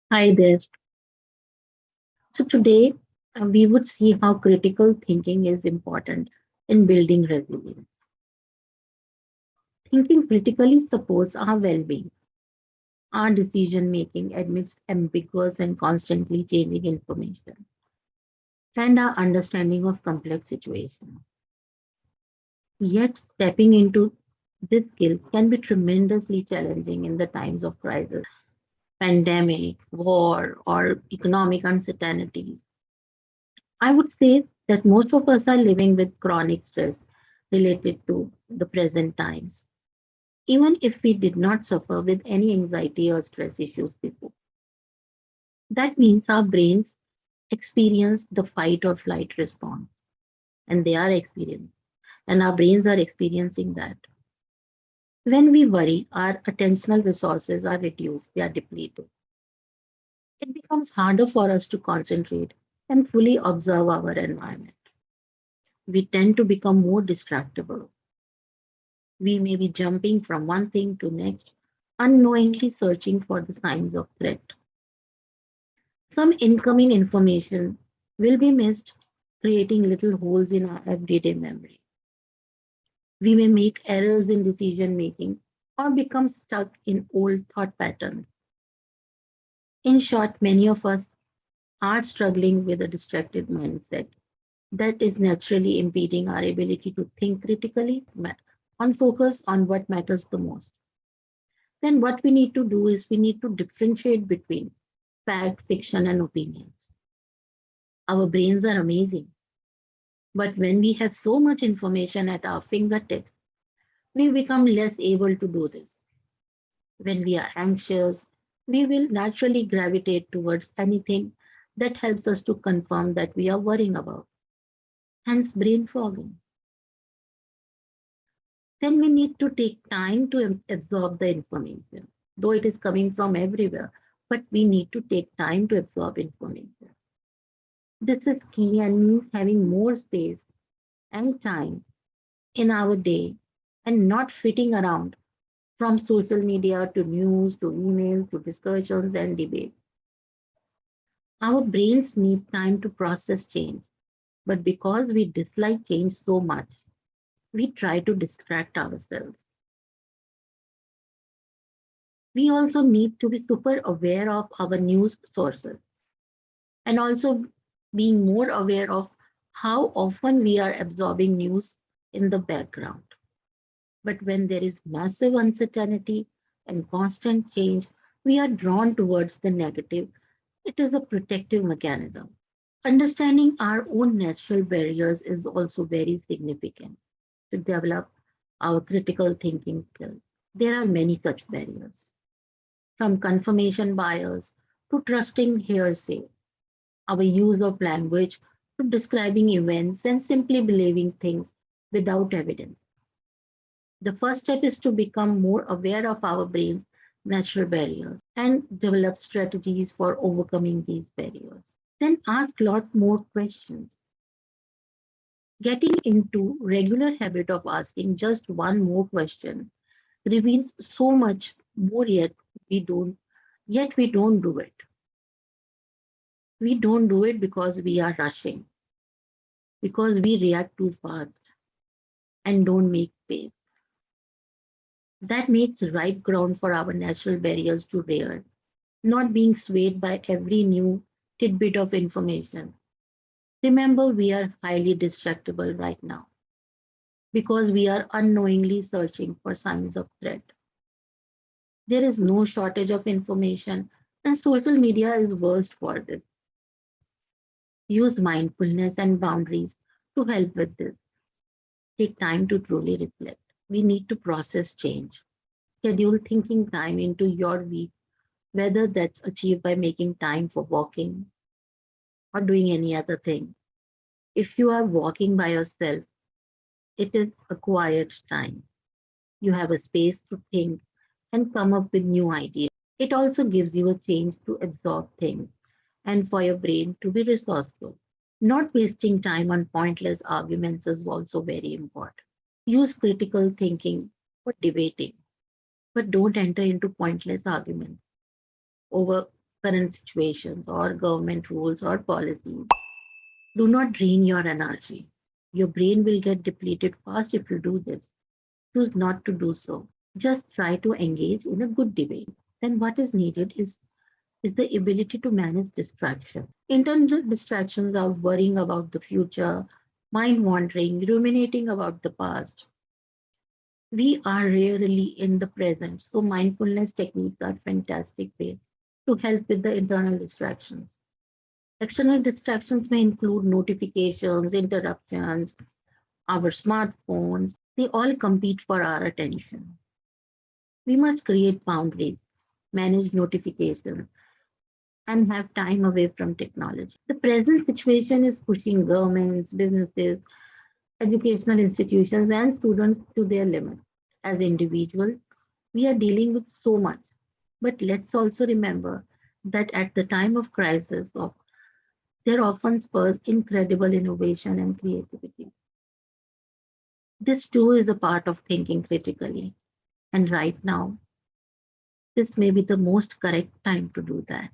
Hi there. So today we would see how critical thinking is important in building resilience. Thinking critically supports our well-being, our decision making amidst ambiguous and constantly changing information, and our understanding of complex situations. Yet stepping into this skill can be tremendously challenging in the times of crisis, pandemic, war, or economic uncertainties. I would say that most of us are living with chronic stress related to the present times, even if we did not suffer with any anxiety or stress issues before. That means our brains experience the fight or flight response, and they are experiencing, and our brains are experiencing that. When we worry, our attentional resources are reduced, they are depleted. It becomes harder for us to concentrate and fully observe our environment. We tend to become more distractible. We may be jumping from one thing to next, unknowingly searching for the signs of threat. Some incoming information will be missed, creating little holes in our everyday memory. We may make errors in decision making or become stuck in old thought patterns. In short, many of us are struggling with a distracted mindset that is naturally impeding our ability to think critically and focus on what matters the most. Then what we need to do is we need to differentiate between fact, fiction, and opinions. Our brains are amazing, but when we have so much information at our fingertips, we become less able to do this. When we are anxious, we will naturally gravitate towards anything that helps us to confirm that we are worrying about, hence brain fogging. Then we need to take time to absorb the information, though it is coming from everywhere, but we need to take time to absorb information. This is key and means having more space and time in our day and not fitting around from social media to news to emails to discussions and debates. Our brains need time to process change, but because we dislike change so much, we try to distract ourselves. We also need to be super aware of our news sources and also being more aware of how often we are absorbing news in the background. But when there is massive uncertainty and constant change, we are drawn towards the negative. It is a protective mechanism. Understanding our own natural barriers is also very significant to develop our critical thinking skills. There are many such barriers, from confirmation bias to trusting hearsay, our use of language to describing events and simply believing things without evidence. The first step is to become more aware of our brain's natural barriers and develop strategies for overcoming these barriers. Then ask a lot more questions. Getting into regular habit of asking just one more question reveals so much more yet we don't do it. We don't do it because we are rushing, because we react too fast and don't make space. That makes right ground for our natural barriers to rear, not being swayed by every new tidbit of information. Remember, we are highly distractible right now because we are unknowingly searching for signs of threat. There is no shortage of information, and social media is worst for this. Use mindfulness and boundaries to help with this. Take time to truly reflect. We need to process change. Schedule thinking time into your week, whether that's achieved by making time for walking or doing any other thing. If you are walking by yourself, it is a quiet time. You have a space to think and come up with new ideas. It also gives you a chance to absorb things and for your brain to be resourceful. Not wasting time on pointless arguments is also very important. Use critical thinking for debating, but don't enter into pointless arguments over. current situations or government rules or policies. Do not drain your energy. Your brain will get depleted fast if you do this. Choose not to do so. Just try to engage in a good debate. Then what is needed is the ability to manage distraction. Internal distractions are worrying about the future, mind wandering, ruminating about the past. We are rarely in the present, so mindfulness techniques are fantastic way to help with the internal distractions. External distractions may include notifications, interruptions, our smartphones. They all compete for our attention. We must create boundaries, manage notifications, and have time away from technology. The present situation is pushing governments, businesses, educational institutions, and students to their limits. As individuals, we are dealing with so much. But let's also remember that at the time of crisis, there often spurs incredible innovation and creativity. This too is a part of thinking critically. And right now, this may be the most correct time to do that.